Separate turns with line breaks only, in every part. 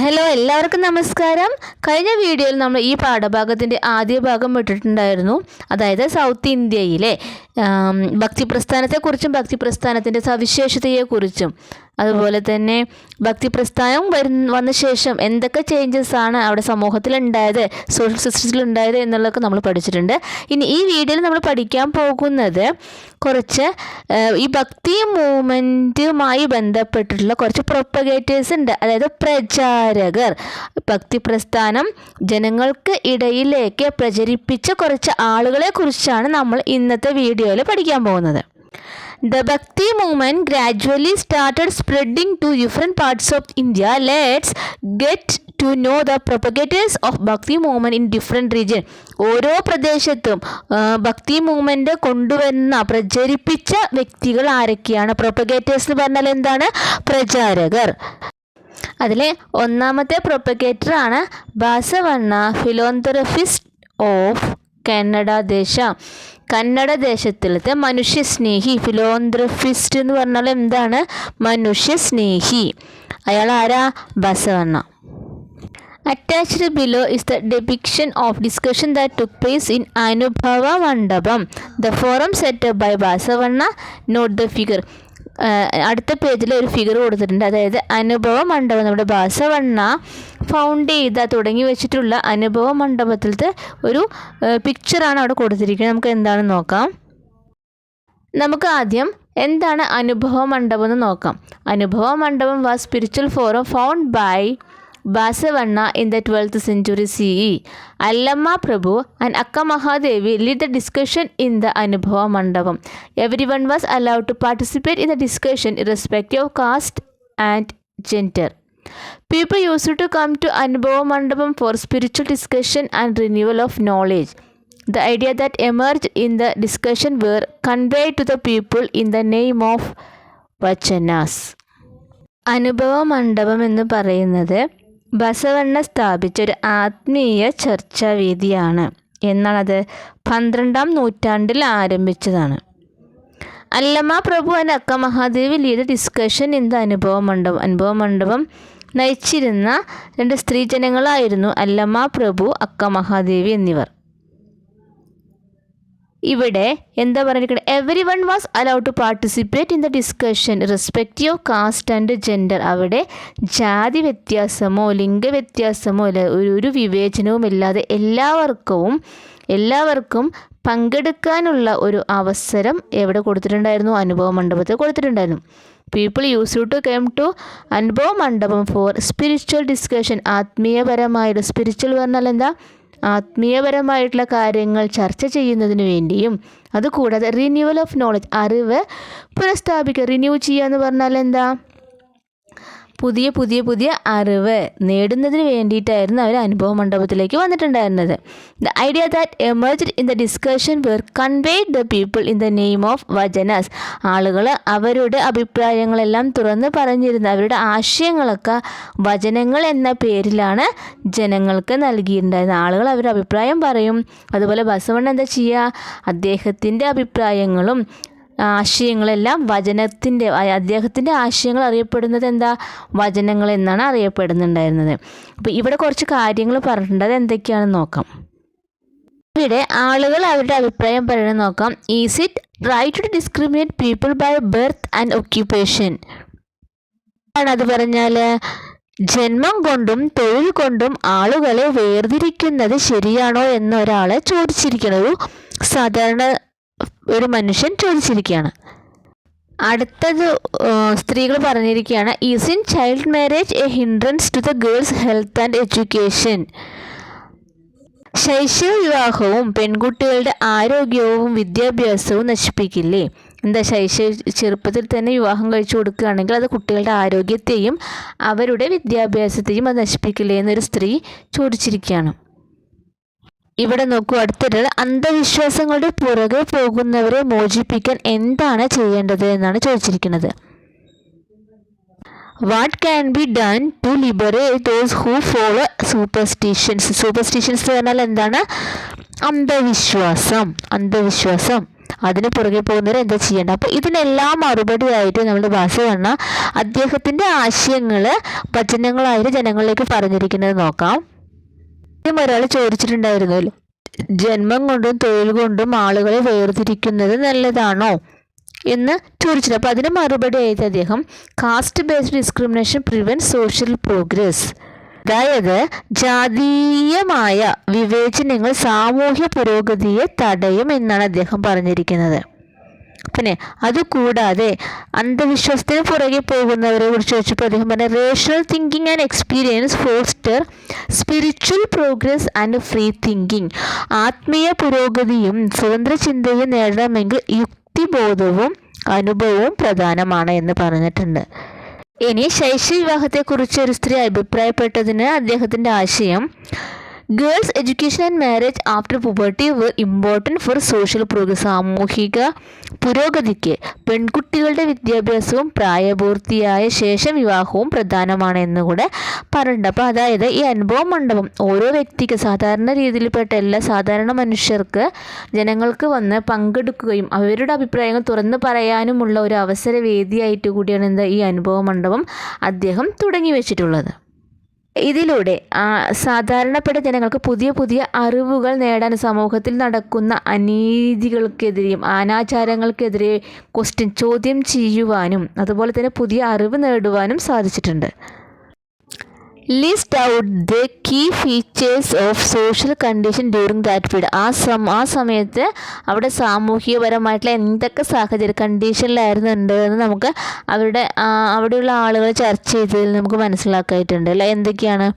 Hello, എല്ലാവർക്കും നമസ്കാരം. കഴിഞ്ഞ വീഡിയോയിൽ നമ്മൾ ഈ പാഠഭാഗത്തിൻ്റെ ആദ്യ ഭാഗം വിട്ടിട്ടുണ്ടായിരുന്നു. അതായത് സൗത്ത് ഇന്ത്യയിലെ ഭക്തിപ്രസ്ഥാനത്തെക്കുറിച്ചും ഭക്തിപ്രസ്ഥാനത്തിൻ്റെ സവിശേഷതയെക്കുറിച്ചും അതുപോലെ തന്നെ ഭക്തിപ്രസ്ഥാനം വന്ന ശേഷം എന്തൊക്കെ ചേഞ്ചസ് ആണ് അവിടെ സമൂഹത്തിലുണ്ടായത്, സോഷ്യൽ സിസ്റ്റത്തിലുണ്ടായത് എന്നുള്ളതൊക്കെ നമ്മൾ പഠിച്ചിട്ടുണ്ട്. ഇനി ഈ വീഡിയോയിൽ നമ്മൾ പഠിക്കാൻ പോകുന്നത് കുറച്ച് ഈ ഭക്തി മൂവ്മെൻറ്റുമായി ബന്ധപ്പെട്ടിട്ടുള്ള കുറച്ച് പ്രൊപ്പഗേറ്റേഴ്സ് ഉണ്ട്, അതായത് പ്രചാരകർ. ഭക്തിപ്രസ്ഥാനം ജനങ്ങൾക്ക് ഇടയിലേക്ക് പ്രചരിപ്പിച്ച കുറച്ച് ആളുകളെ കുറിച്ചാണ് നമ്മൾ ഇന്നത്തെ വീഡിയോയിൽ പഠിക്കാൻ പോകുന്നത്. The Bhakti movement gradually started spreading to different parts of India. Let's get to know the propagators of Bhakti movement in different regions. ഓരോ പ്രദേശത്തും ഭക്തി മൂവ്മെൻറ്റ് കൊണ്ടുവന്ന പ്രചരിപ്പിച്ച വ്യക്തികൾ ആരൊക്കെയാണ്? പ്രൊപ്പഗേറ്റേഴ്സ് എന്ന് പറഞ്ഞാൽ എന്താണ്? പ്രചാരകർ. അതിലെ ഒന്നാമത്തെ പ്രൊപ്പഗേറ്ററാണ് ബാസവണ്ണ, ഫിലോന്തറഫിസ്റ്റ് ഓഫ് കന്നഡ ദേശം. കന്നഡ ദേശത്തിലത്തെ മനുഷ്യസ്നേഹി. ഫിലോന്ത്രഫിസ്റ്റ് എന്ന് പറഞ്ഞാൽ എന്താണ്? മനുഷ്യസ്നേഹി. അയാൾ ആരാ? Basavanna. Attached below is the depiction of discussion that took place in Anubhava Mandapam, the forum set up by Basavanna. Note the figure. അടുത്ത പേജിൽ ഒരു ഫിഗർ കൊടുത്തിട്ടുണ്ട്. അതായത് അനുഭവ മണ്ഡപം, നമ്മുടെ ബാസവണ്ണ ഫൗണ്ട് ചെയ്ത തുടങ്ങി വെച്ചിട്ടുള്ള അനുഭവ മണ്ഡപത്തിലത്തെ ഒരു പിക്ചറാണ് അവിടെ കൊടുത്തിരിക്കുന്നത്. നമുക്ക് എന്താണെന്ന് നോക്കാം. നമുക്ക് ആദ്യം എന്താണ് അനുഭവ മണ്ഡപം എന്ന് നോക്കാം. Anubhava Mantapa was spiritual forum found by Basavanna in the 12th century CE. Allamma Prabhu and Akka Mahadevi led the discussion in the Anubhava Mandapam. Everyone was allowed to participate in the discussion irrespective of caste and gender. People used to come to Anubhava Mandapam for spiritual discussion and renewal of knowledge. The idea that emerged in the discussion were conveyed to the people in the name of Vachanas. അനുഭവ മണ്ഡപം എന്ന് പറയുന്നത് ബസവണ്ണ സ്ഥാപിച്ച ഒരു ആത്മീയ ചർച്ചാവേദിയാണ്. എന്നാണത്? 12ാം നൂറ്റാണ്ടിൽ ആരംഭിച്ചതാണ്. അല്ലമ്മ പ്രഭു and അക്ക മഹാദേവി ലീഡ് ഡിസ്കഷൻ ഇൻ ദ അനുഭവ മണ്ഡപം. അനുഭവ മണ്ഡപം നയിച്ചിരുന്ന 2 സ്ത്രീജനങ്ങളായിരുന്നു അല്ലമ്മ പ്രഭു, അക്ക മഹാദേവി എന്നിവർ. ഇവിടെ എന്താ പറഞ്ഞിരിക്കുന്നത്? Everyone was allowed to participate in the discussion respective of caste and gender. അവിടെ ജാതി വ്യത്യാസമോ ലിംഗവ്യത്യാസമോ ഒരു വിവേചനവും ഇല്ലാതെ എല്ലാവർക്കും പങ്കെടുക്കാനുള്ള ഒരു അവസരം എവിടെ കൊടുത്തിട്ടുണ്ടായിരുന്നു? അനുഭവ മണ്ഡപത്തിൽ കൊടുത്തിട്ടുണ്ടായിരുന്നു. People use to come to Anubhava Mandapam for spiritual discussion. ആത്മീയപരമായിട്ട്, സ്പിരിച്വൽ പറഞ്ഞാൽ എന്താ? ആത്മീയപരമായിട്ടുള്ള കാര്യങ്ങൾ ചർച്ച ചെയ്യുന്നതിന് വേണ്ടിയും അതുകൂടാതെ റിന്യൂവൽ ഓഫ് നോളജ്, അറിവ് പുനഃസ്ഥാപിക്കുക. റിന്യൂ ചെയ്യുക എന്ന് പറഞ്ഞാൽ എന്താ? പുതിയ അറിവ് നേടുന്നതിന് വേണ്ടിയിട്ടായിരുന്നു അവർ അനുഭവ മണ്ഡപത്തിലേക്ക് വന്നിട്ടുണ്ടായിരുന്നത്. The idea that emerged in the discussion were conveyed the people in the name of വചനാസ്. ആളുകൾ അവരുടെ അഭിപ്രായങ്ങളെല്ലാം തുറന്ന് പറഞ്ഞിരുന്ന അവരുടെ ആശയങ്ങളൊക്കെ വചനങ്ങൾ എന്ന പേരിലാണ് ജനങ്ങൾക്ക് നൽകിയിട്ടുണ്ടായിരുന്നത്. ആളുകൾ അവരുടെ അഭിപ്രായം പറയും. അതുപോലെ ബസവണ്ണ എന്താ ചെയ്യുക? അദ്ദേഹത്തിൻ്റെ അഭിപ്രായങ്ങളും ആശയങ്ങളെല്ലാം അദ്ദേഹത്തിൻ്റെ ആശയങ്ങൾ അറിയപ്പെടുന്നത് എന്താ? വചനങ്ങൾ എന്നാണ് അറിയപ്പെടുന്നുണ്ടായിരുന്നത്. അപ്പോൾ ഇവിടെ കുറച്ച് കാര്യങ്ങൾ പറഞ്ഞിട്ടുണ്ട്. അത് എന്തൊക്കെയാണെന്ന് നോക്കാം. ഇവിടെ ആളുകൾ അവരുടെ അഭിപ്രായം പറയണം നോക്കാം. Is it right to discriminate people by birth and occupation? അത് പറഞ്ഞാൽ ജന്മം കൊണ്ടും തൊഴിൽ കൊണ്ടും ആളുകളെ വേർതിരിക്കുന്നത് ശരിയാണോ എന്ന് ഒരാളെ ചോദിച്ചിരിക്കുന്നത്. ഒരു മനുഷ്യൻ ചോദിച്ചിരിക്കുകയാണ്. അടുത്തത് സ്ത്രീകൾ പറഞ്ഞിരിക്കുകയാണ്. Is in child marriage a hindrance to the girls health and education? ശൈശവ വിവാഹവും പെൺകുട്ടികളുടെ ആരോഗ്യവും വിദ്യാഭ്യാസവും നശിപ്പിക്കില്ലേ? എന്താ? ചെറുപ്പത്തിൽ തന്നെ വിവാഹം കഴിച്ചു കൊടുക്കുകയാണെങ്കിൽ അത് കുട്ടികളുടെ ആരോഗ്യത്തെയും അവരുടെ വിദ്യാഭ്യാസത്തെയും അത് നശിപ്പിക്കില്ലേ എന്നൊരു സ്ത്രീ ചോദിച്ചിരിക്കുകയാണ്. ഇവിടെ നോക്കൂ, അടുത്തിട്ട് അന്ധവിശ്വാസങ്ങളുടെ പുറകെ പോകുന്നവരെ മോചിപ്പിക്കാൻ എന്താണ് ചെയ്യേണ്ടത് എന്നാണ് ചോദിച്ചിരിക്കുന്നത്. What can be done to liberate those who follow superstitions? Superstitions എന്ന് പറഞ്ഞാൽ എന്താണ്? അന്ധവിശ്വാസം. അതിന് പുറകെ പോകുന്നവർ എന്താ ചെയ്യേണ്ടത്? അപ്പോൾ ഇതിനെല്ലാം മറുപടിയായിട്ട് നമ്മുടെ ബസവണ്ണ അദ്ദേഹത്തിൻ്റെ ആശയങ്ങൾ വചനങ്ങളായിട്ട് ജനങ്ങളിലേക്ക് പറഞ്ഞിരിക്കുന്നത് നോക്കാം. ഒരാൾ ചോദിച്ചിട്ടുണ്ടായിരുന്നു, ജന്മം കൊണ്ടും തൊഴിൽ കൊണ്ടും ആളുകളെ വേർതിരിക്കുന്നത് നല്ലതാണോ എന്ന് ചോദിച്ചിട്ടുണ്ട്. അപ്പോൾ അതിന് മറുപടി ആയിട്ട് അദ്ദേഹം caste based discrimination prevent social progress, അതായത് ജാതീയമായ വിവേചനങ്ങൾ സാമൂഹ്യ പുരോഗതിയെ തടയും എന്നാണ് അദ്ദേഹം പറഞ്ഞിരിക്കുന്നത്. പിന്നെ അതുകൂടാതെ അന്ധവിശ്വാസത്തിന് പുറകെ പോകുന്നവരെ കുറിച്ച് ചോദിച്ചപ്പോൾ അദ്ദേഹം പറഞ്ഞ rational thinking and experience foster spiritual progress and free thinking, ആത്മീയ പുരോഗതിയും സ്വതന്ത്ര ചിന്തയും നേടണമെങ്കിൽ യുക്തിബോധവും അനുഭവവും പ്രധാനമാണ് എന്ന് പറഞ്ഞിട്ടുണ്ട്. ഇനി ശൈശവ വിവാഹത്തെക്കുറിച്ച് ഒരു സ്ത്രീ അഭിപ്രായപ്പെട്ടതിന് അദ്ദേഹത്തിൻ്റെ ആശയം girls education and marriage after puberty were important for social progress, സാമൂഹിക പുരോഗതിക്ക് പെൺകുട്ടികളുടെ വിദ്യാഭ്യാസവും പ്രായപൂർത്തിയായ ശേഷം വിവാഹവും പ്രധാനമാണ് എന്നുകൂടെ പറഞ്ഞിട്ടുണ്ട്. അപ്പോൾ അതായത് ഈ അനുഭവ മണ്ഡപം ഓരോ വ്യക്തിക്ക് സാധാരണ രീതിയിൽപ്പെട്ട എല്ലാ സാധാരണ മനുഷ്യർക്ക് ജനങ്ങൾക്ക് വന്ന് പങ്കെടുക്കുകയും അവരുടെ അഭിപ്രായങ്ങൾ തുറന്നു പറയാനുമുള്ള ഒരു അവസര വേദിയായിട്ട് കൂടിയാണ് എന്താ ഈ അനുഭവ മണ്ഡപം അദ്ദേഹം തുടങ്ങി വെച്ചിട്ടുള്ളത്. ഇതിലൂടെ സാധാരണപ്പെട്ട ജനങ്ങൾക്ക് പുതിയ പുതിയ അറിവുകൾ നേടാൻ സമൂഹത്തിൽ നടക്കുന്ന അനീതികൾക്കെതിരെയും അനാചാരങ്ങൾക്കെതിരെ ചോദ്യം ചെയ്യുവാനും അതുപോലെ തന്നെ പുതിയ അറിവ് നേടുവാനും സാധിച്ചിട്ടുണ്ട്. List out the key features of social condition during that period, ആ സമയത്ത് അവിടെ സാമൂഹികപരമായിട്ടുള്ള എന്തൊക്കെ സാഹചര്യ കണ്ടീഷനിലായിരുന്നു എന്ന് നമുക്ക് അവിടെയുള്ള ആളുകൾ ചർച്ച ചെയ്തതിൽ നമുക്ക് മനസ്സിലാക്കായിട്ടുണ്ട് അല്ലേ. എന്തൊക്കെയാണ്?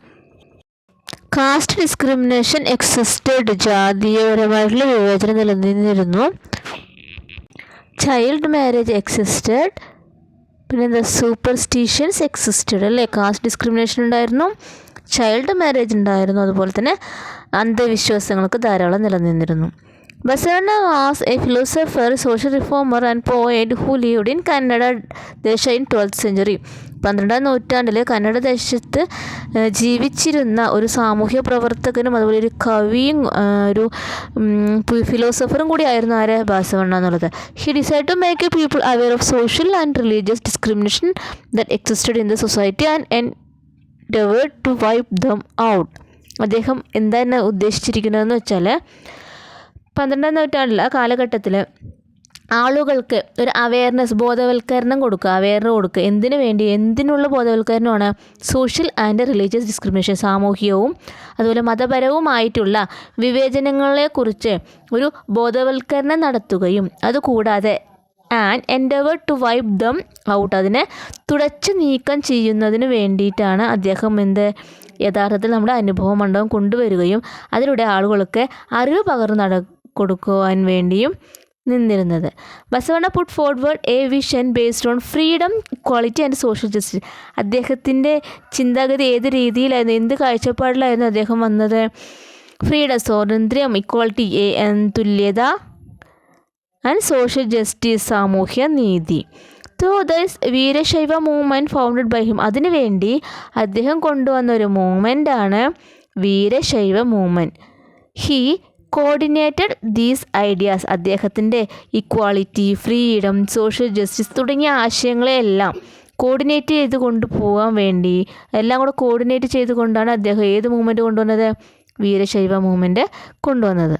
കാസ്റ്റ് ഡിസ്ക്രിമിനേഷൻ എക്സിസ്റ്റഡ്, ജാതീയപരമായിട്ടുള്ള വിവേചനം നിലനിന്നിരുന്നു. Child marriage existed. പിന്നെന്താ? സൂപ്പർസ്റ്റിഷ്യൻസ് എക്സിസ്റ്റഡ് അല്ലേ. കാസ്റ്റ് ഡിസ്ക്രിമിനേഷൻ ഉണ്ടായിരുന്നു, ചൈൽഡ് മാരേജ് ഉണ്ടായിരുന്നു, അതുപോലെ തന്നെ അന്ധവിശ്വാസങ്ങൾക്ക് ധാരാളം നിലനിന്നിരുന്നു. Basavanna was A philosopher, social reformer and poet who lived in Kannada ദേശ ഇൻ 12th century. 12ാം നൂറ്റാണ്ടിൽ കന്നഡ ദേശത്ത് ജീവിച്ചിരുന്ന ഒരു സാമൂഹ്യ പ്രവർത്തകനും അതുപോലെ ഒരു കവിയും ഒരു ഫിലോസഫറും കൂടി ആയിരുന്നു ആര്? ബസവണ്ണ എന്നുള്ളത്. He decide to make a people aware of social and religious discrimination that existed in the society and endeavoured to wipe them out. അദ്ദേഹം എന്താണ് ഉദ്ദേശിച്ചിരിക്കുന്നതെന്ന് വെച്ചാൽ 12ാം നൂറ്റാണ്ടിൽ ആ കാലഘട്ടത്തിൽ ആളുകൾക്ക് ഒരു ബോധവൽക്കരണം കൊടുക്കുക. എന്തിനുള്ള ബോധവൽക്കരണമാണ്? സോഷ്യൽ ആൻഡ് റിലീജിയസ് ഡിസ്ക്രിമിനേഷൻ, സാമൂഹികവും അതുപോലെ മതപരവുമായിട്ടുള്ള വിവേചനങ്ങളെക്കുറിച്ച് ഒരു ബോധവൽക്കരണം നടത്തുകയും അതുകൂടാതെ and endeavoured to wipe them out, അതിനെ തുടച്ചു നീക്കം ചെയ്യുന്നതിന് വേണ്ടിയിട്ടാണ് അദ്ദേഹം യഥാർത്ഥത്തിൽ നമ്മുടെ അനുഭവ മണ്ഡപം കൊണ്ടുവരികയും അതിലൂടെ ആളുകൾക്ക് അറിവ് പകർന്നു കൊടുക്കുവാൻ വേണ്ടിയും നിന്നിരുന്നത്. Basavanna put forward A vision based on freedom, equality and social justice. അദ്ദേഹത്തിൻ്റെ ചിന്താഗതി ഏത് രീതിയിലായിരുന്നു, എന്ത് കാഴ്ചപ്പാടിലായിരുന്നു അദ്ദേഹം വന്നത്? ഫ്രീഡം, സ്വാതന്ത്ര്യം, ഇക്വാളിറ്റി, തുല്യത ആൻഡ് സോഷ്യൽ ജസ്റ്റിസ്, സാമൂഹ്യ നീതി. Through this Veerashaiva movement founded by him, അതിനുവേണ്ടി അദ്ദേഹം കൊണ്ടുവന്ന ഒരു മൂവ്മെൻ്റാണ് Veerashaiva movement. He coordinated these ideas, അദ്ദേഹത്തിൻ്റെ ഇക്വാളിറ്റി, ഫ്രീഡം, സോഷ്യൽ ജസ്റ്റിസ് തുടങ്ങിയ ആശയങ്ങളെല്ലാം കോർഡിനേറ്റ് ചെയ്ത് കൊണ്ടുപോകാൻ വേണ്ടി എല്ലാം കൂടെ കോർഡിനേറ്റ് ചെയ്തുകൊണ്ടാണ് അദ്ദേഹം ഏത് മൂവ്മെൻറ്റ് കൊണ്ടുവന്നത്? വീരശൈവ മൂവ്മെൻറ്റ് കൊണ്ടുവന്നത്.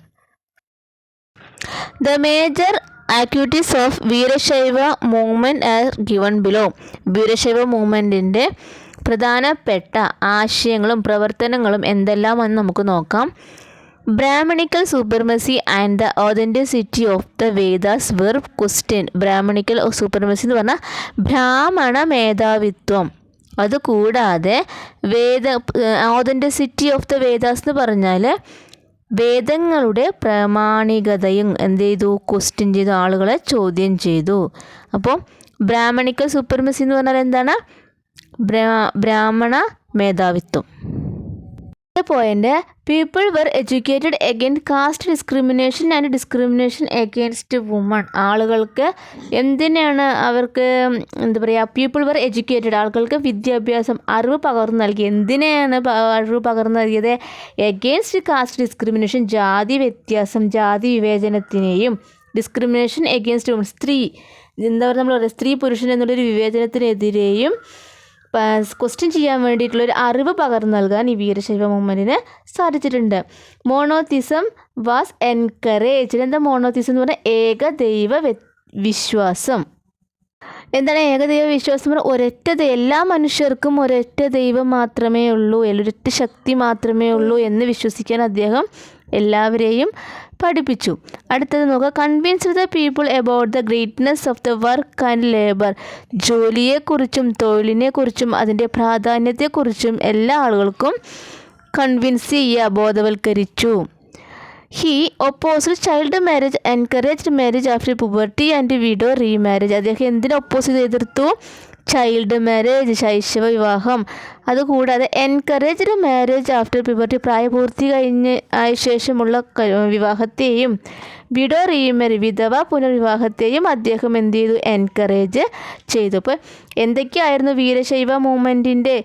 The major activities of Veerashaiva movement are given below. Veerashaiva മൂവ്മെൻറ്റിൻ്റെ പ്രധാനപ്പെട്ട ആശയങ്ങളും പ്രവർത്തനങ്ങളും എന്തെല്ലാമെന്ന് നമുക്ക് നോക്കാം. Brahmanical supremacy and the authenticity of the Vedas were question. Brahmanical supremacy എന്ന് പറഞ്ഞാൽ ബ്രാഹ്മണ മേധാവിത്വം. അതുകൂടാതെ ഓതൻറ്റിസിറ്റി ഓഫ് ദ വേദാസ് എന്ന് പറഞ്ഞാൽ വേദങ്ങളുടെ പ്രാമാണികതയും എന്ത് ചെയ്തു? ക്വസ്റ്റ്യൻ ചെയ്തു, ആളുകളെ ചോദ്യം ചെയ്തു. അപ്പോൾ ബ്രാഹ്മണിക്കൽ സൂപ്പർമസി എന്ന് പറഞ്ഞാൽ എന്താണ്? ബ്രാഹ്മണ മേധാവിത്വം. Point, people were educated against caste discrimination and discrimination against woman. ആളുകൾക്ക് എന്തിനാണ് അവർക്ക് പീപ്പിൾ വെർ എഡ്യൂക്കേറ്റഡ്, ആളുകൾക്ക് വിദ്യാഭ്യാസം, അറിവ് പകർന്നു നൽകി. എന്തിനാണ് അറിവ് പകർന്നു നൽകിയത്? എഗെയിൻസ്റ്റ് കാസ്റ്റ് ഡിസ്ക്രിമിനേഷൻ, ജാതി വ്യത്യാസം, ജാതി വിവേചനത്തിനെയും ഡിസ്ക്രിമിനേഷൻ എഗെയിൻസ്റ്റ് വുമൺ, സ്ത്രീ എന്താ പറയുക, നമ്മൾ പറയുക സ്ത്രീ പുരുഷൻ എന്നുള്ളൊരു വിവേചനത്തിനെതിരെയും ക്വസ്റ്റ്യൻ ചെയ്യാൻ വേണ്ടിയിട്ടുള്ളൊരു അറിവ് പകർന്നു നൽകാൻ ഈ വീരശൈവ മൂവ്മെൻറ്റിന് സാധിച്ചിട്ടുണ്ട്. Monotheism was encouraged. എന്താ മോണോത്തിസം എന്ന് പറഞ്ഞാൽ ഏകദൈവ വിശ്വാസം. എന്താണ് ഏകദൈവ വിശ്വാസം? ഒരൊറ്റ എല്ലാ മനുഷ്യർക്കും ഒരൊറ്റ ദൈവം മാത്രമേ ഉള്ളൂ, ഒരൊറ്റ ശക്തി മാത്രമേ ഉള്ളൂ എന്ന് വിശ്വസിക്കാൻ അദ്ദേഹം എല്ലാവരെയും പഠിപ്പിച്ചു. അടുത്തത് നോക്കുക, convinced the people about the greatness of the work and labour. ജോലിയെക്കുറിച്ചും തൊഴിലിനെക്കുറിച്ചും അതിൻ്റെ പ്രാധാന്യത്തെക്കുറിച്ചും എല്ലാ ആളുകൾക്കും കൺവിൻസ് ചെയ്യുക, ബോധവൽക്കരിച്ചു. He opposed child marriage, encouraged marriage after puberty and widow remarriage. അദ്ദേഹം എന്തിനെ ഒപ്പോസ് എതിർത്തു? ചൈൽഡ് മാരേജ്, ശൈശവ വിവാഹം. അതുകൂടാതെ എൻകറേജ്ഡ് മാരേജ് ആഫ്റ്റർ പ്യൂബർട്ടി, പ്രായപൂർത്തി ആയ ശേഷമുള്ള വിവാഹത്തെയും വിഡോ റീമാരേജ്, വിധവ പുനർവിവാഹത്തെയും അദ്ദേഹം എന്ത് ചെയ്തു? എൻകറേജ് ചെയ്തു. അപ്പോൾ എന്തൊക്കെയായിരുന്നു വീരശൈവ മൂവ്മെൻറ്റിൻ്റെ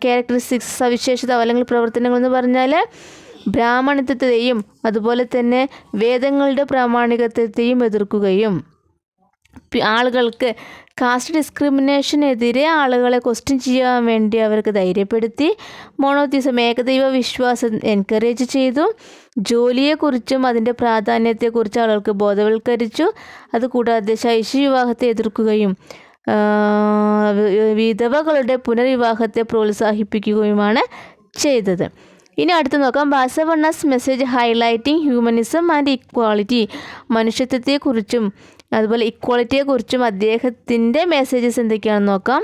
ക്യാരക്ടറിസ്റ്റിക്സ്, സവിശേഷത അല്ലെങ്കിൽ പ്രവർത്തനങ്ങൾ എന്ന് പറഞ്ഞാൽ ബ്രാഹ്മണത്വത്തെയും അതുപോലെ തന്നെ വേദങ്ങളുടെ പ്രാമാണികത്വത്തെയും എതിർക്കുകയും ആളുകൾക്ക് കാസ്റ്റ് ഡിസ്ക്രിമിനേഷനെതിരെ ആളുകളെ ക്വസ്റ്റ്യൻ ചെയ്യാൻ വേണ്ടി അവർക്ക് ധൈര്യപ്പെടുത്തി. മോണോത്തിസം ഏകദൈവ വിശ്വാസം എൻകറേജ് ചെയ്തു. ജോലിയെക്കുറിച്ചും അതിൻ്റെ പ്രാധാന്യത്തെക്കുറിച്ച് ആളുകൾക്ക് ബോധവൽക്കരിച്ചു. അതുകൂടാതെ ശൈശവ വിവാഹത്തെ എതിർക്കുകയും വിധവകളുടെ പുനർവിവാഹത്തെ പ്രോത്സാഹിപ്പിക്കുകയുമാണ് ചെയ്തത്. ഇനി അടുത്ത് നോക്കാം, Basavanna's message highlighting humanism and equality. മനുഷ്യത്വത്തെക്കുറിച്ചും അതുപോലെ ഇക്വാളിറ്റിയെക്കുറിച്ചും അദ്ദേഹത്തിൻ്റെ മെസ്സേജസ് എന്തൊക്കെയാണെന്ന് നോക്കാം.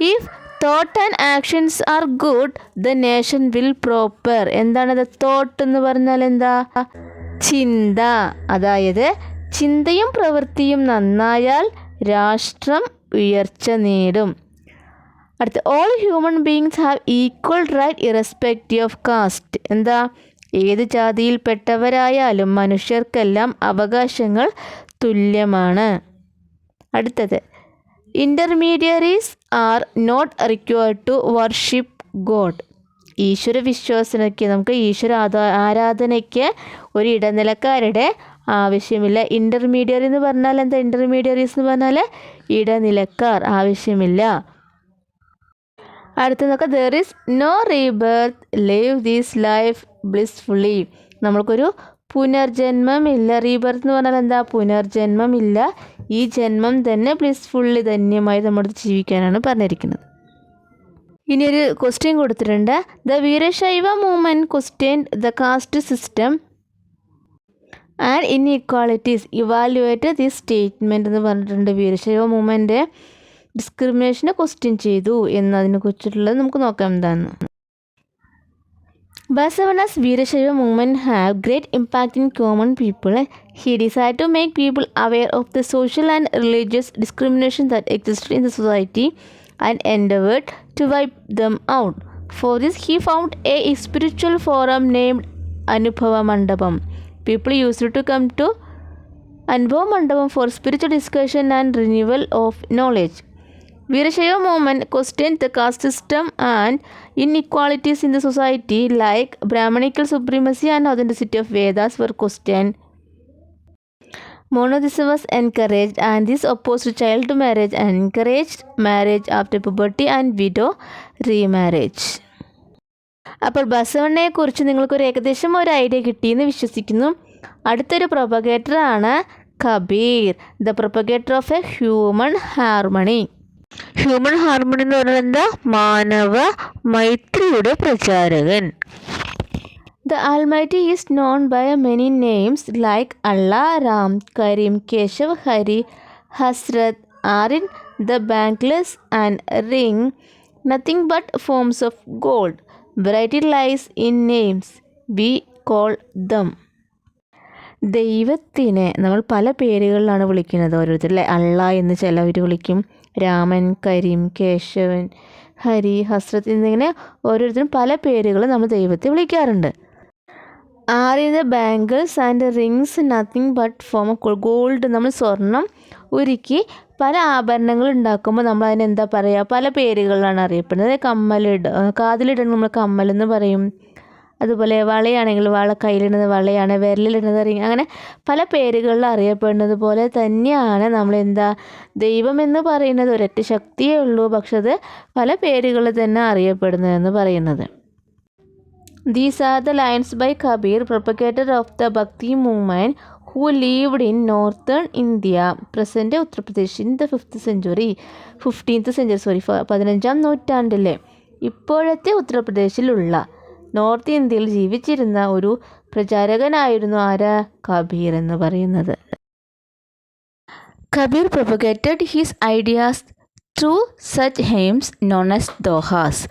If thought and actions are good the nation will proper. എന്താണത്? തോട്ട് എന്ന് പറഞ്ഞാൽ എന്താ? ചിന്ത. അതായത് ചിന്തയും പ്രവൃത്തിയും നന്നായാൽ രാഷ്ട്രം ഉയർച്ച നേടും. അടുത്ത, all human beings have equal right irrespective of caste. എന്താ? ഏത് ജാതിയിൽപ്പെട്ടവരായാലും മനുഷ്യർക്കെല്ലാം അവകാശങ്ങൾ തുല്യമാണ്. അടുത്തത്, intermediaries are not required to worship god. ഈശ്വര വിശ്വാസനയ്ക്ക്, നമുക്ക് ഈശ്വര ആരാധനയ്ക്ക് ഒരു ഇടനിലക്കാരുടെ ആവശ്യമില്ല. ഇൻ്റർമീഡിയറി എന്ന് പറഞ്ഞാൽ എന്താ? ഇൻ്റർമീഡിയറീസ് എന്ന് പറഞ്ഞാൽ ഇടനിലക്കാർ, ആവശ്യമില്ല. അടുത്ത നോക്കാം, there is no rebirth, live this life blissfully. നമ്മൾക്കൊരു പുനർജന്മമില്ല. റീബർത്ത് എന്ന് പറഞ്ഞാൽ എന്താ? പുനർജന്മമില്ല. ഈ ജന്മം തന്നെ ബ്ലിസ്ഫുള്ളി, ധന്യമായി നമ്മൾ ജീവിക്കാനാണ് പറഞ്ഞിരിക്കുന്നത്. ഇനി ഒരു ക്വസ്റ്റ്യൻ കൊടുത്തിട്ടുണ്ട്. The Veerashaiva movement questioned the caste system and inequalities, evaluate this statement എന്ന് പറഞ്ഞിട്ടുണ്ട്. വീരശൈവ മൂവ്മെൻറ്റ് ഡിസ്ക്രിമിനേഷനെ ക്വസ്റ്റ്യൻ ചെയ്തു എന്നതിനെ കുറിച്ചിട്ടുള്ളത് നമുക്ക് നോക്കാം എന്താണെന്ന്. Basavana's Veerashaiva movement have great impact in common people. He decided to make people aware of the social and religious discrimination that existed in the society and endeavored to wipe them out. For this, he found a spiritual forum named Anubhava Mandapam. People used to come to Anubhava Mandapam for spiritual discussion and renewal of knowledge. Veerashaiva movement questioned the caste system and inequalities in the society, like Brahmanical supremacy and authenticity of Vedas were questioned. Monotheism was encouraged, and this opposed child marriage and encouraged marriage after puberty and widow remarriage. അപ്പോൾ ബസവണ്ണയെക്കുറിച്ച് നിങ്ങൾക്കൊരു ഏകദേശം ഒരു idea കിട്ടിയെന്ന് വിശ്വസിക്കുന്നു. അടുത്തൊരു പ്രൊപ്പഗേറ്ററാണ് Kabir, the propagator of a human harmony. Human harmony എന്ന് പറഞ്ഞാൽ എന്താ? മാനവ മൈത്രിയുടെ പ്രചാരകൻ. The Almighty is known by many names like Allah, Ram, Karim, Keshav, Hari, Hasrat are in the bankless and ring nothing but forms of gold. Variety lies in names. We call them. ദൈവത്തിനെ നമ്മൾ പല പേരുകളിലാണ് വിളിക്കുന്നത് ഓരോരുത്തർ, അല്ലേ? അള്ളാ എന്ന് ചിലവർ വിളിക്കും, രാമൻ, കരീം, കേശവൻ, ഹരി, ഹസ്രത്ത് എന്നിങ്ങനെ ഓരോരുത്തരും പല പേരുകൾ നമ്മൾ ദൈവത്തെ വിളിക്കാറുണ്ട്. Are in the bangles and rings nothing but form of gold. നമ്മൾ സ്വർണം ഉരുക്കി പല ആഭരണങ്ങൾ ഉണ്ടാക്കുമ്പോൾ നമ്മൾ അതിനെന്താ പറയുക? പല പേരുകളിലാണ് അറിയപ്പെടുന്നത്. കാതിലിടണം നമ്മൾ കമ്മലെന്ന് പറയും, അതുപോലെ വളയാണെങ്കിൽ വള, കയ്യിലിടുന്നത് വളയാണ്, വിരലിടുന്നത് റിങ്, അങ്ങനെ പല പേരുകളിൽ അറിയപ്പെടുന്നത് പോലെ തന്നെയാണ് ദൈവം എന്ന് പറയുന്നത് ഒരൊറ്റ ശക്തിയേ ഉള്ളൂ, പക്ഷെ അത് പല പേരുകളിൽ തന്നെ അറിയപ്പെടുന്നതെന്ന് പറയുന്നത്. These are the lines by Kabir, propagator of the Bhakti movement, who lived in northern India, present Uttar Pradesh in the 15th century, 15ാം നൂറ്റാണ്ടിലെ ഇപ്പോഴത്തെ ഉത്തർപ്രദേശിലുള്ള നോർത്ത് ഇന്ത്യയിൽ ജീവിച്ചിരുന്ന ഒരു പ്രചാരകനായിരുന്നു ആരാ? കബീർ എന്ന് പറയുന്നത്. Kabir propagated his ideas through such hymns known as ദോഹാസ്.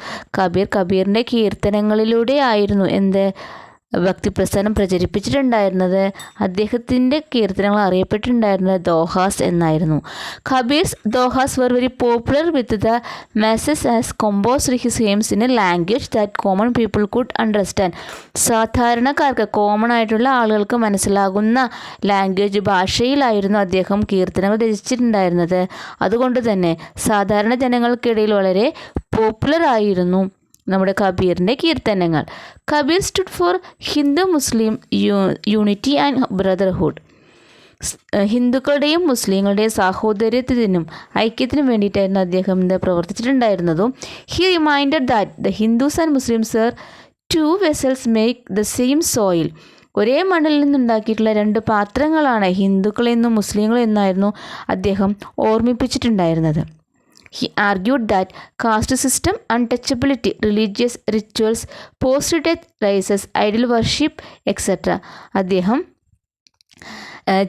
കബീറിൻ്റെ കീർത്തനങ്ങളിലൂടെ ആയിരുന്നു ഭക്തിപ്രസ്ഥാനം പ്രചരിപ്പിച്ചിട്ടുണ്ടായിരുന്നത്. അദ്ദേഹത്തിൻ്റെ കീർത്തനങ്ങൾ അറിയപ്പെട്ടിട്ടുണ്ടായിരുന്നത് ദോഹാസ് എന്നായിരുന്നു. കബീർസ് ദോഹാസ് were very popular with the masses as composed his hymns in a language that common people could understand. സാധാരണക്കാർക്ക്, കോമൺ ആയിട്ടുള്ള ആളുകൾക്ക് മനസ്സിലാകുന്ന ഭാഷയിലായിരുന്നു അദ്ദേഹം കീർത്തനങ്ങൾ രചിച്ചിട്ടുണ്ടായിരുന്നത്. അതുകൊണ്ട് തന്നെ സാധാരണ ജനങ്ങൾക്കിടയിൽ വളരെ പോപ്പുലർ ആയിരുന്നു നമ്മുടെ കബീറിൻ്റെ കീർത്തനങ്ങൾ. Kabir stood for Hindu Muslim unity and brotherhood. ഹിന്ദുക്കളുടെയും മുസ്ലിങ്ങളുടെയും സാഹോദര്യത്തിനും ഐക്യത്തിനും വേണ്ടിയിട്ടായിരുന്നു അദ്ദേഹം പ്രവർത്തിച്ചിട്ടുണ്ടായിരുന്നതും. He reminded that the Hindus and Muslims are two vessels make the same soil. ഒരേ മണ്ണിൽ നിന്നുണ്ടാക്കിയിട്ടുള്ള 2 പാത്രങ്ങളാണ് ഹിന്ദുക്കളെന്നും മുസ്ലിങ്ങളെന്നായിരുന്നു അദ്ദേഹം ഓർമ്മിപ്പിച്ചിട്ടുണ്ടായിരുന്നത്. He argued that caste system, untouchability, religious rituals, post-death rites, idol worship, etc. അദ്ദേഹം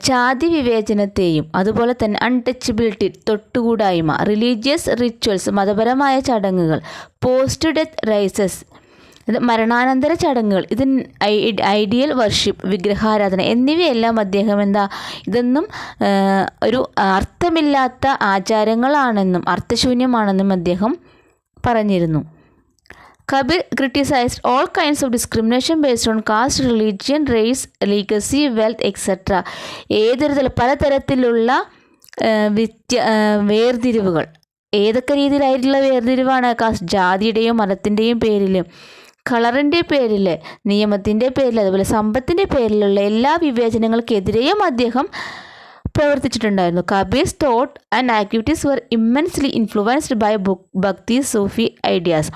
ജാതി വിവേചനത്തെയും അതുപോലെ തന്നെ അൺടച്ചബിലിറ്റി, തൊട്ടുകൂടായ്മ, റിലീജിയസ് റിച്വൽസ്, മതപരമായ ചടങ്ങുകൾ, പോസ്റ്റ് ഡെത്ത് റൈസസ്, മരണാനന്തര ചടങ്ങുകൾ, ഐഡിയൽ വർഷിപ്പ്, വിഗ്രഹാരാധന എന്നിവയെല്ലാം അദ്ദേഹം ഇതൊന്നും ഒരു അർത്ഥമില്ലാത്ത ആചാരങ്ങളാണെന്നും അർത്ഥശൂന്യമാണെന്നും അദ്ദേഹം പറഞ്ഞിരുന്നു. Kabir criticised all kinds of discrimination based on caste, religion, race, legacy, wealth etcetera. പലതരത്തിലുള്ള വേർതിരിവുകൾ, ഏതൊക്കെ രീതിയിലായിട്ടുള്ള വേർതിരിവാണ്? ജാതിയുടെയും മതത്തിൻ്റെയും പേരിൽ, കളറിൻ്റെ പേരിൽ, നിയമത്തിൻ്റെ പേരിൽ, അതുപോലെ സമ്പത്തിൻ്റെ പേരിലുള്ള എല്ലാ വിവേചനങ്ങൾക്കെതിരെയും അദ്ദേഹം പ്രവർത്തിച്ചിട്ടുണ്ടായിരുന്നു. Kabir's thought and activities were immensely influenced by bhakti Sufi ideas.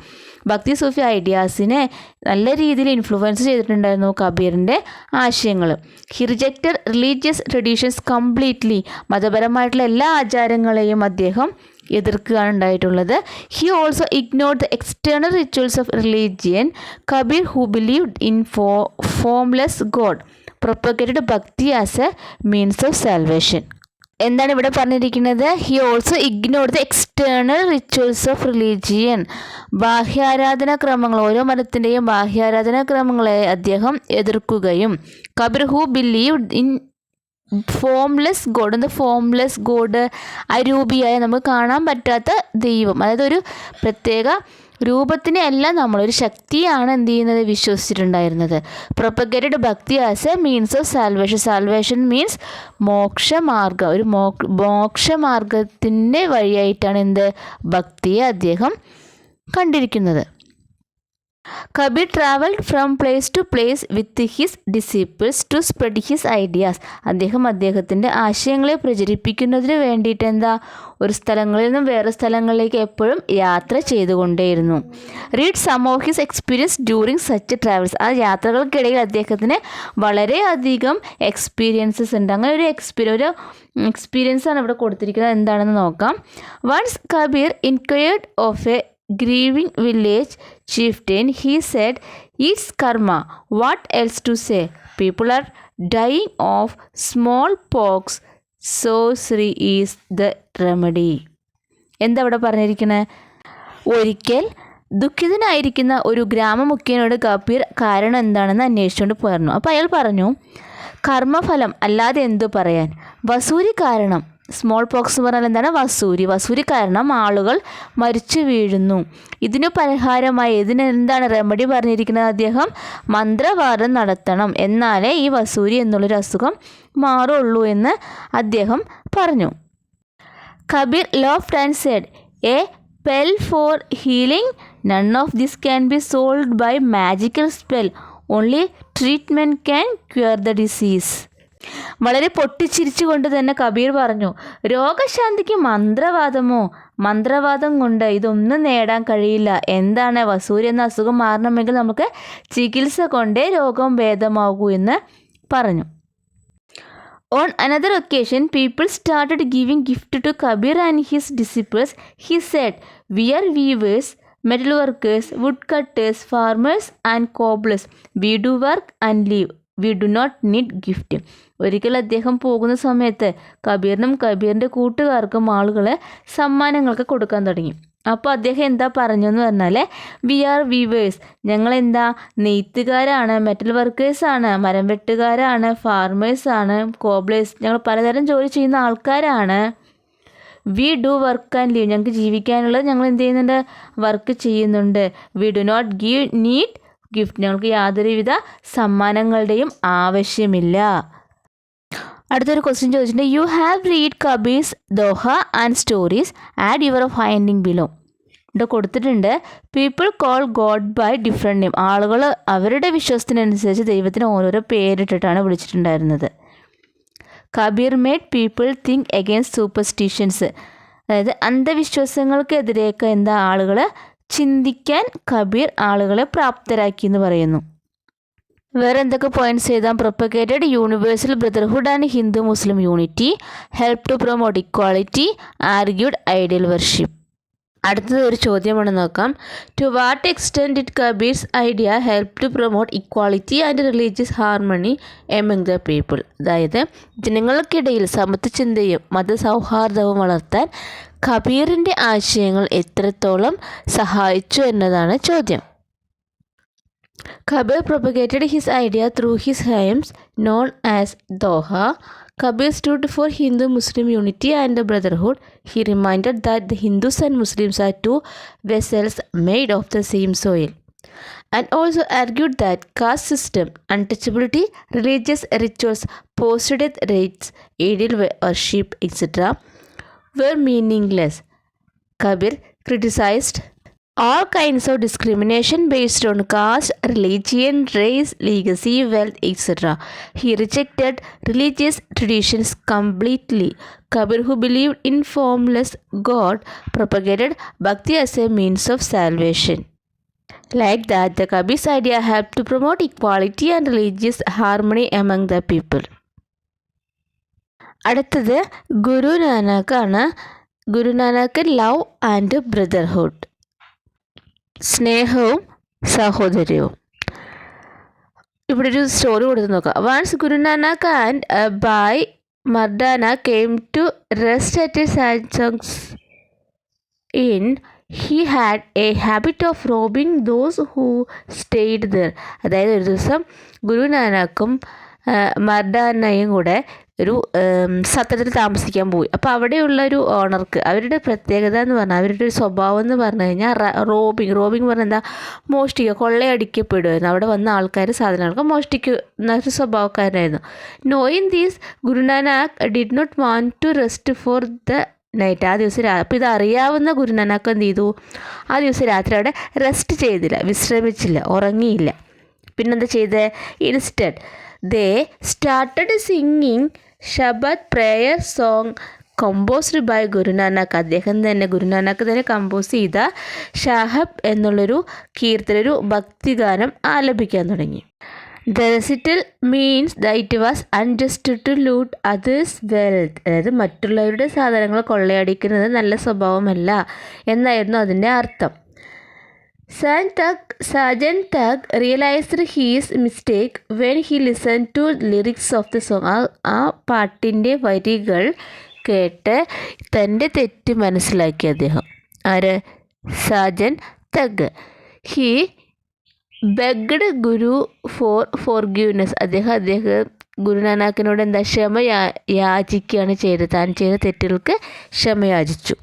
ഭക്തി സൂഫി ഐഡിയാസിനെ നല്ല രീതിയിൽ ഇൻഫ്ലുവൻസ് ചെയ്തിട്ടുണ്ടായിരുന്നു കബീറിൻ്റെ ആശയങ്ങൾ. He rejected religious traditions completely. മതപരമായിട്ടുള്ള എല്ലാ ആചാരങ്ങളെയും അദ്ദേഹം എതിർക്കുകയാണ് ഉണ്ടായിട്ടുള്ളത്. He also ignored the external rituals of religion. Kabir, who believed in formless god, propagated bhakti as a means of salvation. എന്താണ് ഇവിടെ പറഞ്ഞിരിക്കുന്നത്? He also ignored the external rituals of religion. ബാഹ്യാരാധനാ ക്രമങ്ങൾ, ഓരോ മതത്തിൻ്റെയും ബാഹ്യാരാധനാ ക്രമങ്ങളെ അദ്ദേഹം എതിർക്കുകയും. Kabir, who believed in formless god. Formless god, അരൂപിയായ, നമുക്ക് കാണാൻ പറ്റാത്ത ദൈവം, അതായത് ഒരു പ്രത്യേക രൂപത്തിനെ അല്ല, നമ്മളൊരു ശക്തിയാണ് വിശ്വസിച്ചിട്ടുണ്ടായിരുന്നത്. Propagated bhakti as a means of salvation. Salvation means മോക്ഷമാർഗം. ഒരു മോക്ഷമാർഗത്തിൻ്റെ വഴിയായിട്ടാണ് ഭക്തിയെ അദ്ദേഹം കണ്ടിരിക്കുന്നത്. Kabir travelled from place to place with his disciples to spread his ideas. അദ്ദേഹത്തിൻ്റെ ആശയങ്ങളെ പ്രചരിപ്പിക്കുന്നതിന് വേണ്ടിയിട്ട് ഒരു സ്ഥലങ്ങളിൽ നിന്നും വേറെ സ്ഥലങ്ങളിലേക്ക് എപ്പോഴും യാത്ര ചെയ്തുകൊണ്ടേയിരുന്നു. Read some of his experience during such travels. ആ യാത്രകൾക്കിടയിൽ അദ്ദേഹത്തിന് വളരെയധികം എക്സ്പീരിയൻസസ് ഉണ്ട്. അങ്ങനെ ഒരു എക്സ്പീരിയൻസാണ് ഇവിടെ കൊടുത്തിരിക്കുന്നത്. എന്താണെന്ന് നോക്കാം. Once Kabir inquired of a grieving village chieftain. He said, "It's karma. What else to say? People are dying of smallpox. Sorcery is the remedy." എന്താ ഇവിടെ പറഞ്ഞിരിക്കുന്നത്? ഒരിക്കൽ ദുഃഖിതനായിരിക്കുന്ന ഒരു ഗ്രാമമുഖ്യനോട് കബീർ കാരണം എന്താണെന്ന് അന്വേഷിച്ചുകൊണ്ട് പറഞ്ഞു. അപ്പോൾ അയാൾ പറഞ്ഞു, കർമ്മഫലം അല്ലാതെ എന്തു പറയാൻ, വസൂരി കാരണം. സ്മോൾ പോക്സ് എന്ന് പറഞ്ഞാൽ എന്താണ്? വസൂരി കാരണം ആളുകൾ മരിച്ചു വീഴുന്നു. ഇതിനു പരിഹാരമായി ഇതിനെന്താണ് റെമഡി പറഞ്ഞിരിക്കുന്നത്? അദ്ദേഹം മന്ത്രവാദം നടത്തണം, എന്നാലേ ഈ വസൂരി എന്നുള്ളൊരു അസുഖം മാറുള്ളൂ എന്ന് അദ്ദേഹം പറഞ്ഞു. Kabir laughed and said, "A spell for healing? None of this can be solved by magical spell. Only treatment can cure the disease. വളരെ പൊട്ടിച്ചിരിച്ചുകൊണ്ട് തന്നെ കബീർ പറഞ്ഞു, രോഗശാന്തിക്ക് മന്ത്രവാദം കൊണ്ട് ഇതൊന്നും നേടാൻ കഴിയില്ല. എന്താണ്, വസൂരി എന്ന അസുഖം മാറണമെങ്കിൽ നമുക്ക് ചികിത്സ കൊണ്ടേ രോഗം ഭേദമാകൂ എന്ന് പറഞ്ഞു. On another occasion, people started giving gifts to Kabir and his disciples. He said, "We are weavers, metal workers, woodcutters, farmers and cobblers. We do work and live. We do not need gift." ഒരിക്കൽ അദ്ദേഹം പോകുന്ന സമയത്ത് കബീറിനും കബീറിൻ്റെ കൂട്ടുകാർക്കും ആളുകൾ സമ്മാനങ്ങളൊക്കെ കൊടുക്കാൻ തുടങ്ങി. അപ്പോൾ അദ്ദേഹം എന്താ പറഞ്ഞു എന്ന് പറഞ്ഞാൽ, വി ആർ വീവേഴ്സ്, ഞങ്ങളെന്താ നെയ്ത്തുകാരാണ്, മെറ്റൽ വർക്കേഴ്സാണ്, മരം വെട്ടുകാരാണ്, ഫാർമേഴ്സാണ്, കോബ്ലേഴ്സ്, ഞങ്ങൾ പലതരം ജോലി ചെയ്യുന്ന ആൾക്കാരാണ്. We do work and live, ഞങ്ങൾക്ക് ജീവിക്കാനുള്ളത് ഞങ്ങൾ എന്ത് ചെയ്യുന്നുണ്ട്, വർക്ക് ചെയ്യുന്നുണ്ട്. We do not need gift, ഞങ്ങൾക്ക് യാതൊരുവിധ സമ്മാനങ്ങളുടെയും ആവശ്യമില്ല. അടുത്തൊരു ക്വസ്റ്റ്യൻ ചോദിച്ചിട്ടുണ്ട്, you have read Kabir's doha and stories, add your finding below. ഇവിടെ കൊടുത്തിട്ടുണ്ട്, people call god by different name. ആളുകൾ അവരുടെ വിശ്വാസത്തിനനുസരിച്ച് ദൈവത്തിന് ഓരോരോ പേരിട്ടിട്ടാണ് വിളിച്ചിട്ടുണ്ടായിരുന്നത്. Kabir made people think against superstitions, അതായത് അന്ധവിശ്വാസങ്ങൾക്കെതിരെയൊക്കെ ആളുകൾ ചിന്തിക്കാൻ കബീർ ആളുകളെ പ്രാപ്തരാക്കി എന്ന് പറയുന്നു. വേറെ എന്തൊക്കെ പോയിന്റ്സ് എഴുതാം? Propagated universal brotherhood and Hindu Muslim unity, help to promote equality, argued ideal worship. അടുത്തത് ഒരു ചോദ്യമാണ്, നോക്കാം. To what extend did Kabir's idea help to promote equality and religious harmony among the people, അതായത് ജനങ്ങൾക്കിടയിൽ സമത്വചിന്തയും മതസൗഹാർദ്ദവും വളർത്താൻ കബീറിൻ്റെ ആശയങ്ങൾ എത്രത്തോളം സഹായിച്ചു എന്നതാണ് ചോദ്യം. Kabir propagated his idea through his hymns known as Doha. Kabir stood for Hindu-Muslim unity and brotherhood. He reminded that the Hindus and Muslims are two vessels made of the same soil, and also argued that caste system, untouchability, religious rituals, post-death rites, idol worship, etc. were meaningless. Kabir criticized all kinds of discrimination based on caste, religion, race, legacy, wealth, etc. He rejected religious traditions completely. Kabir, who believed in formless God, propagated bhakti as a means of salvation. Like that, the Kabir's idea helped to promote equality and religious harmony among the people. അടുത്തത് ഗുരു നാനക് ആണ്. Guru Nanak love and brotherhood, സ്നേഹവും സഹോദര്യവും. ഇവിടെ ഒരു story കൊടുത്ത് നോക്കാം. Once Guru Nanak and Bhai Mardana came to rest at Sajjan's inn. He had a habit of robbing those who stayed there. അതായത് ഒരു ദിവസം ഗുരു നാനക്കും മർദാനയും കൂടെ ഒരു സത്രത്തിൽ താമസിക്കാൻ പോയി. അപ്പോൾ അവിടെയുള്ള ഒരു ഓണർക്ക് അവരുടെ പ്രത്യേകത എന്ന് പറഞ്ഞാൽ, അവരുടെ ഒരു സ്വഭാവം എന്ന് പറഞ്ഞു കഴിഞ്ഞാൽ റോബിങ് പറഞ്ഞാൽ എന്താ, മോഷ്ടിക്കുക, കൊള്ളയടിക്കപ്പെടുമായിരുന്നു. അവിടെ വന്ന ആൾക്കാർ സാധനങ്ങളൊക്കെ മോഷ്ടിക്കുന്ന ഒരു സ്വഭാവക്കാരായിരുന്നു. Knowing these, Guru Nanak did not want to rest for the night. ആ ദിവസം അപ്പോൾ ഇത് അറിയാവുന്ന ഗുരു നാനക് എന്ത് ചെയ്തു, ആ ദിവസം രാത്രി അവിടെ റെസ്റ്റ് ചെയ്തില്ല, വിശ്രമിച്ചില്ല, ഉറങ്ങിയില്ല. പിന്നെന്താ ചെയ്തത്? Instead they started singing Shabad prayer song composed by Guru Nanak. അദ്ദേഹം തന്നെ, ഗുരു നാനക് തന്നെ കമ്പോസ് ചെയ്ത ഷാഹബ് എന്നുള്ളൊരു കീർത്തന, ഒരു ഭക്തിഗാനം ആലപിക്കാൻ തുടങ്ങി. The recital means that it was unjust to loot others' wealth. അതായത് മറ്റുള്ളവരുടെ സാധനങ്ങൾ കൊള്ളയടിക്കുന്നത് നല്ല സ്വഭാവമല്ല എന്നായിരുന്നു അതിൻ്റെ അർത്ഥം. Sajan Tag realized his mistake when he listened to lyrics of the song. ആ പാട്ടിൻ്റെ വരികൾ കേട്ട് തൻ്റെ തെറ്റ് മനസ്സിലാക്കി അദ്ദേഹം. ആര്? Sajjan Thug. He begged Guru for forgiveness. അദ്ദേഹം ഗുരു നാനക്കിനോട് എന്താ, ക്ഷമ യാചിക്കുകയാണ് ചെയ്തത്. താൻ ചെയ്ത തെറ്റുകൾക്ക് ക്ഷമ യാചിച്ചു.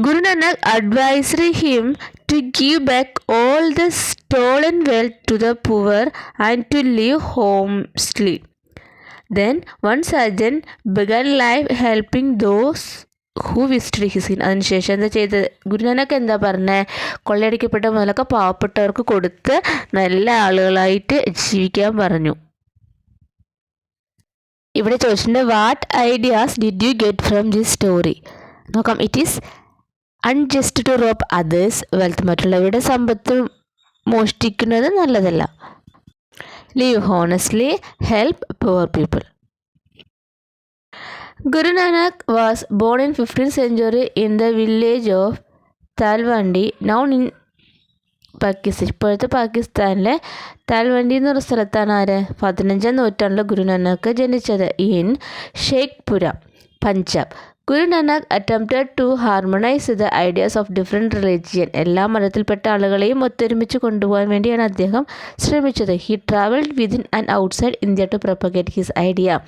Guru Nanak advised him to give back all the stolen wealth to the poor and to live homely. Then one Sajan began life helping those who visited his inn. അതിനുശേഷം എന്താ ചെയ്തത്? ഗുരുനാനക്ക് എന്താ പറഞ്ഞത്? കൊള്ളയടിക്കപ്പെട്ട മുതലൊക്കെ പാവപ്പെട്ടവർക്ക് കൊടുത്ത് നല്ല ആളുകളായിട്ട് ജീവിക്കാൻ പറഞ്ഞു. ഇവിടെ ചോദിച്ചിട്ടുണ്ട് what ideas did you get from this story? നോക്കാം. It is unjust to rob others wealth. മറ്റുള്ളവരുടെ സമ്പത്ത് മോഷ്ടിക്കുന്നത് നല്ലതല്ല. Live honestly, help poor people. Guru Nanak was born in 15th century in the village of Talwandi, now in Pakistan. ഇപ്പോഴത്തെ പാകിസ്ഥാനിലെ താൽവണ്ടി എന്നൊരു സ്ഥലത്താണ് 15ാം നൂറ്റാണ്ടിൽ ഗുരു നാനക്ക് ജനിച്ചത്. In Shekhupura, Punjab. Guru Nanak attempted to harmonise the ideas of different religion. എല്ലാ മതത്തിൽപ്പെട്ട ആളുകളെയും ഒത്തൊരുമിച്ച് കൊണ്ടുപോകാൻ വേണ്ടിയാണ് അദ്ദേഹം ശ്രമിച്ചത്. He travelled within and outside India to propagate his idea.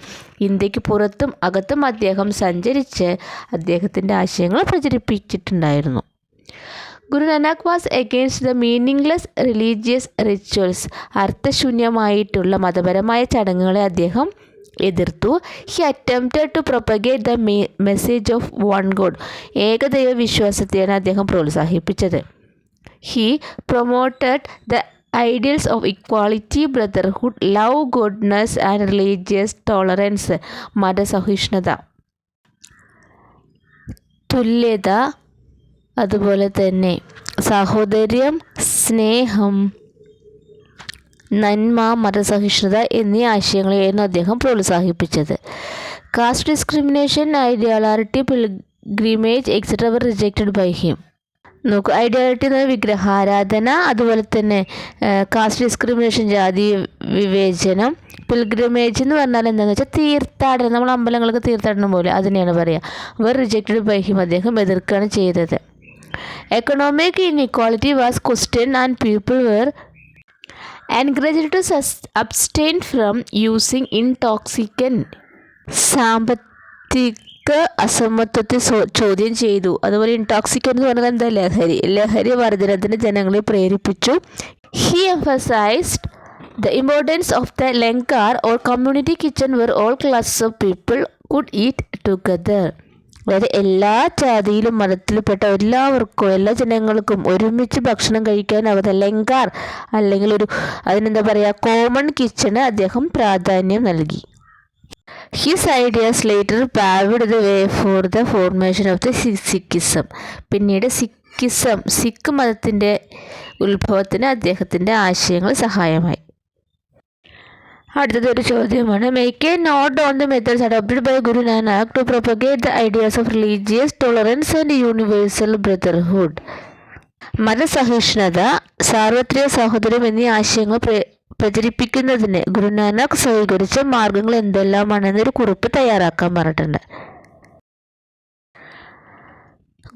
ഇന്ത്യക്ക് പുറത്തും അകത്തും അദ്ദേഹം സഞ്ചരിച്ച് അദ്ദേഹത്തിൻ്റെ ആശയങ്ങൾ പ്രചരിപ്പിച്ചിട്ടുണ്ടായിരുന്നു. Guru Nanak was against the meaningless religious rituals. അർത്ഥശൂന്യമായിട്ടുള്ള മതപരമായ ചടങ്ങുകളെ അദ്ദേഹം എതിർത്തു. He attempted to propagate the message of one god. ഏകദൈവ വിശ്വാസത്തെയാണ് അദ്ദേഹം പ്രോത്സാഹിപ്പിച്ചത്. He promoted the ideals of equality, brotherhood, love, goodness and religious tolerance. മതസഹിഷ്ണുത, തുല്യത, അതുപോലെ തന്നെ സാഹോദര്യം, സ്നേഹം, നന്മ, മതസഹിഷ്ണുത എന്നീ ആശയങ്ങളെയായിരുന്നു അദ്ദേഹം പ്രോത്സാഹിപ്പിച്ചത്. Caste discrimination, idolatry, pilgrimage etcetera were rejected by him. നോക്കൂ, ഐഡിയോളാറിറ്റി എന്ന വിഗ്രഹാരാധന, അതുപോലെ തന്നെ കാസ്റ്റ് ഡിസ്ക്രിമിനേഷൻ, ജാതി വിവേചനം, പിൽഗ്രിമേജ് എന്ന് പറഞ്ഞാൽ എന്താണെന്ന് വെച്ചാൽ തീർത്ഥാടനം, നമ്മൾ അമ്പലങ്ങൾക്ക് തീർത്ഥാടനം പോലെ അതിനെയാണ് പറയുക. വർ റിജക്റ്റഡ് ബൈ ഹിം, അദ്ദേഹം എതിർക്കുകയാണ് ചെയ്തത്. Economic inequality was question and people were encouraged to abstain from using intoxicant. സാമ്പത്തിക അസമത്വത്തെ ചോദ്യം ചെയ്തു. അതുപോലെ ഇൻടോക്സിക്കൻ്റ് എന്ന് പറഞ്ഞാൽ എന്താ? ലഹരി വർധനത്തിന് ജനങ്ങളെ പ്രേരിപ്പിച്ചു. He emphasised the importance of the Langar or community kitchen where all classes of people could eat together. അതായത് എല്ലാ ജാതിയിലും മതത്തിൽപ്പെട്ട എല്ലാവർക്കും, എല്ലാ ജനങ്ങൾക്കും ഒരുമിച്ച് ഭക്ഷണം കഴിക്കാനാവുന്ന ലങ്കാർ അല്ലെങ്കിൽ അതിനെന്താ പറയുക, കോമൺ കിച്ചണ് അദ്ദേഹം പ്രാധാന്യം നൽകി. His ideas later paved the way for the formation of the Sikhism. പിന്നീട് സിഖ് മതത്തിൻ്റെ ഉത്ഭവത്തിന് അദ്ദേഹത്തിൻ്റെ ആശയങ്ങൾ സഹായമായി. അടുത്തതൊരു ചോദ്യമാണ്. Make a note on the methods adopted by Guru Nanak to propagate the ideas of religious tolerance and universal brotherhood. മതസഹിഷ്ണുത, സാർവത്രിക സഹോദര്യം എന്നീ ആശയങ്ങൾ പ്രചരിപ്പിക്കുന്നതിന് ഗുരു നാനക് സ്വീകരിച്ച മാർഗങ്ങൾ എന്തെല്ലാമാണെന്നൊരു കുറിപ്പ് തയ്യാറാക്കാൻ പറഞ്ഞിട്ടുണ്ട്.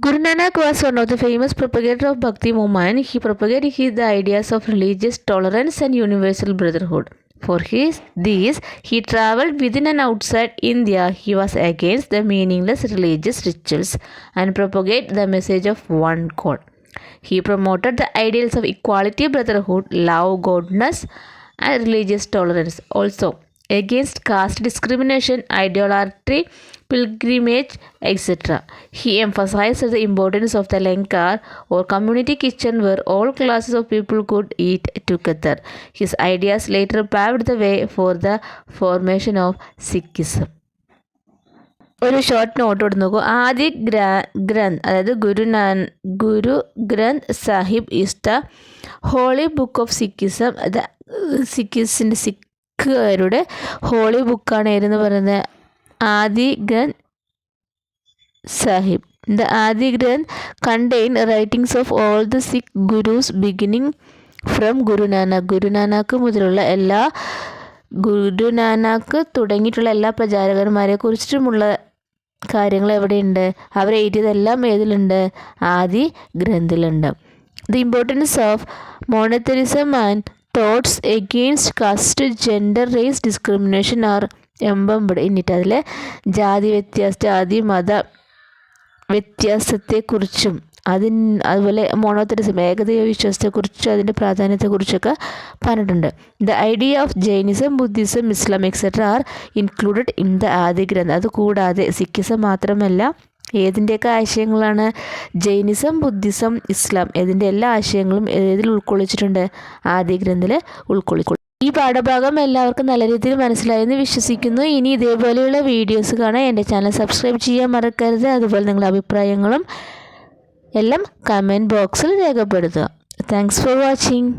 Guru Nanak was one of the famous propagators of Bhakti movement. He propagated the ideas of religious tolerance and universal brotherhood. For these, he traveled within and outside India. He was against the meaningless religious rituals and propagated the message of one God. He promoted the ideals of equality, brotherhood, love, godness, and religious tolerance. Also, against caste discrimination, idolatry, pilgrimage, etc. He emphasized the importance of the Langar or community kitchen where all classes of people could eat together. His ideas later paved the way for the formation of Sikhism. ഒരു short note കൊടുത്ത് നോക്കൂ. ആദി ഗ്രന്ഥ്, അതായത് Guru Granth Sahib is the holy book of Sikhism. സിഖുകാരുടെ holy ബുക്കാണ് ഏതെന്ന് പറയുന്നത് ആദി Granth Sahib. The Adi Granth contain writings of all the Sikh Gurus beginning from Guru Nanak. ഗുരു നാനക്ക് മുതലുള്ള ഗുരു നാനക്ക് തുടങ്ങിയിട്ടുള്ള എല്ലാ പ്രചാരകന്മാരെ കുറിച്ചിട്ടുമുള്ള കാര്യങ്ങൾ എവിടെയുണ്ട്? അവർ എഴുതിയതെല്ലാം ഏതിലുണ്ട്? ആദി ഗ്രന്ഥിലുണ്ട്. The importance of monotheism and thoughts against caste, gender, race discrimination are embedded in it. അതിൽ ജാതി മത വ്യത്യാസത്തെക്കുറിച്ചും അതുപോലെ മോണോതെറിസം, ഏകദൈവ വിശ്വാസത്തെക്കുറിച്ചും അതിൻ്റെ പ്രാധാന്യത്തെക്കുറിച്ചൊക്കെ പറഞ്ഞിട്ടുണ്ട്. The idea of Jainism, Buddhism, Islam etcetera are included in the Adi Granth. അതുകൂടാതെ സിഖിസം മാത്രമല്ല ഏതിൻ്റെയൊക്കെ ആശയങ്ങളാണ്? ജൈനിസം, ബുദ്ധിസം, ഇസ്ലാം ഇതിൻ്റെ എല്ലാ ആശയങ്ങളും ഏതിൽ ഉൾക്കൊള്ളിച്ചിട്ടുണ്ട്? ആദ്യ ഗ്രന്ഥത്തിൽ ഉൾക്കൊള്ളിച്ചു. ഈ പാഠഭാഗം എല്ലാവർക്കും നല്ല രീതിയിൽ മനസ്സിലായെന്ന് വിശ്വസിക്കുന്നു. ഇനി ഇതേപോലെയുള്ള വീഡിയോസ് കാണാൻ എൻ്റെ ചാനൽ സബ്സ്ക്രൈബ് ചെയ്യാൻ മറക്കരുത്. അതുപോലെ നിങ്ങളുടെ അഭിപ്രായങ്ങളും എല്ലാം കമൻറ്റ് ബോക്സിൽ രേഖപ്പെടുത്തുക. Thanks for watching.